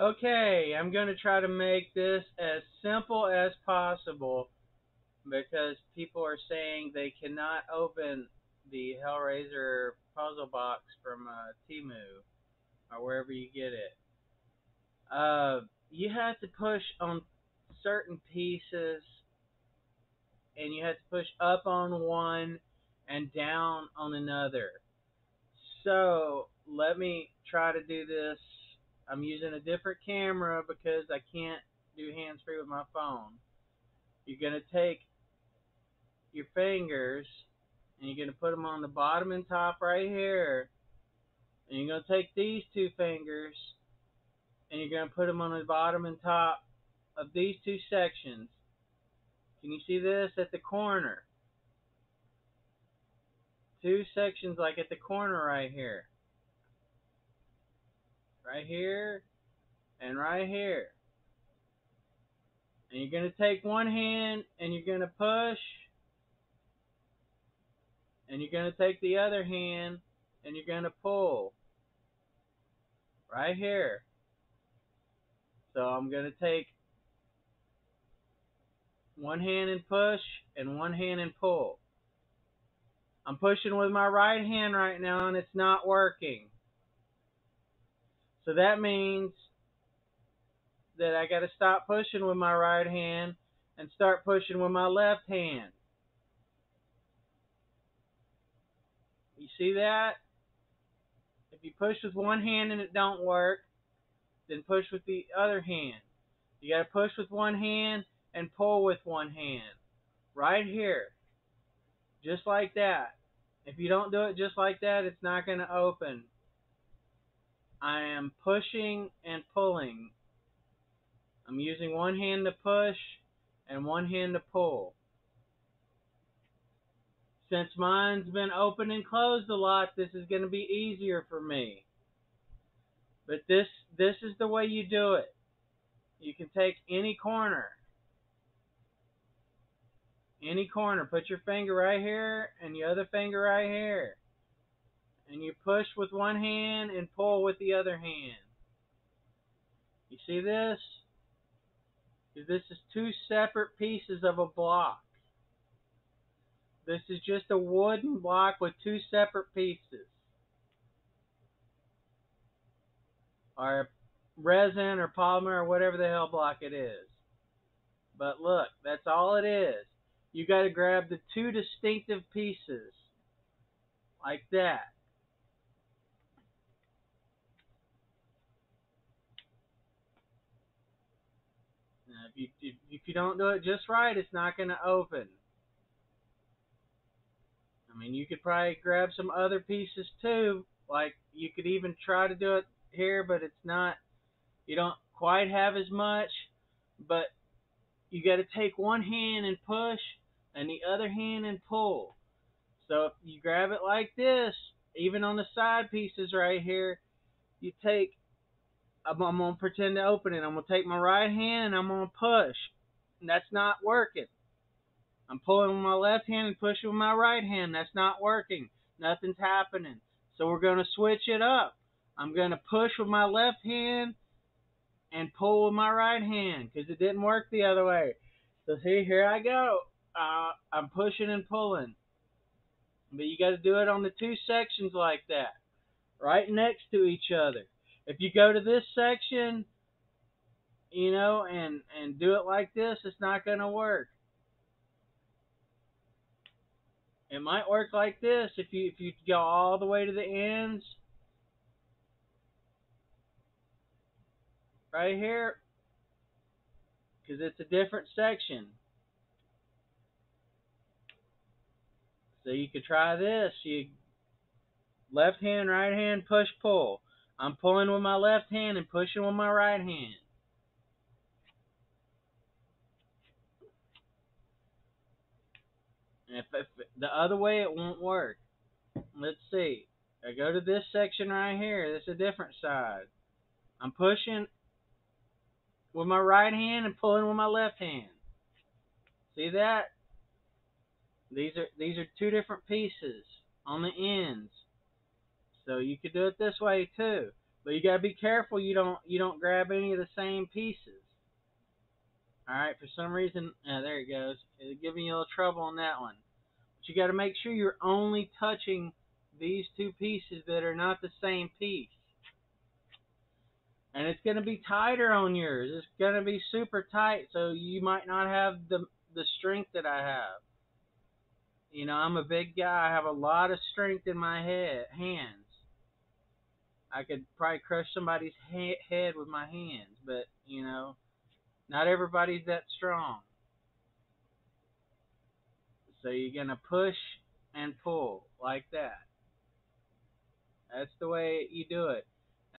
Okay, I'm going to try to make this as simple as possible because people are saying they cannot open the Hellraiser puzzle box from Temu or wherever you get it. You have to push on certain pieces, and you have to push up on one and down on another. So let me try to do this. I'm using a different camera because I can't do hands free with my phone. You're going to take your fingers and you're going to put them on the bottom and top right here. And you're going to take these two fingers and you're going to put them on the bottom and top of these two sections. Can you see this at the corner? Two sections like at the corner right here. Right here and right here. And you're going to take one hand and you're going to push. And you're going to take the other hand and you're going to pull. Right here. So I'm going to take one hand and push and one hand and pull. I'm pushing with my right hand right now and it's not working. So that means that I got to stop pushing with my right hand and start pushing with my left hand. You see that? If you push with one hand and it don't work, then push with the other hand. You got to push with one hand and pull with one hand. Right here. Just like that. If you don't do it just like that, it's not going to open. I am pushing and pulling. I'm using one hand to push and one hand to pull. Since mine's been open and closed a lot, this is going to be easier for me. But this is the way you do it. You can take any corner. Any corner. Put your finger right here and your other finger right here. And you push with one hand and pull with the other hand. You see this? This is two separate pieces of a block. This is just a wooden block with two separate pieces. Or resin or polymer or whatever the hell block it is. But look, that's all it is. You got to grab the two distinctive pieces. Like that. Now, if you don't do it just right, it's not going to open. I mean, you could probably grab some other pieces too. Like, you could even try to do it here, but it's not, you don't quite have as much. But you got to take one hand and push and the other hand and pull. So if you grab it like this, even on the side pieces right here, you take, I'm going to pretend to open it. I'm going to take my right hand and I'm going to push. And that's not working. I'm pulling with my left hand and pushing with my right hand. That's not working. Nothing's happening. So we're going to switch it up. I'm going to push with my left hand and pull with my right hand because it didn't work the other way. So see, here I go. I'm pushing and pulling. But you got to do it on the two sections like that, right next to each other. If you go to this section, and do it like this, it's not going to work. It might work like this if you go all the way to the ends, right here, because it's a different section. So you could try this. You left hand, right hand, push, pull. I'm pulling with my left hand and pushing with my right hand. And if the other way, it won't work. Let's see. I go to this section right here. This is a different side. I'm pushing with my right hand and pulling with my left hand. See that? These are two different pieces on the ends. So you could do it this way too. But you gotta be careful you don't grab any of the same pieces. All right, for some reason, there it goes. It's giving you a little trouble on that one. But you got to make sure you're only touching these two pieces that are not the same piece. And it's going to be tighter on yours. It's going to be super tight, so you might not have the strength that I have. I'm a big guy. I have a lot of strength in my hands. I could probably crush somebody's head with my hands, but not everybody's that strong. So you're gonna push and pull like that. That's the way you do it.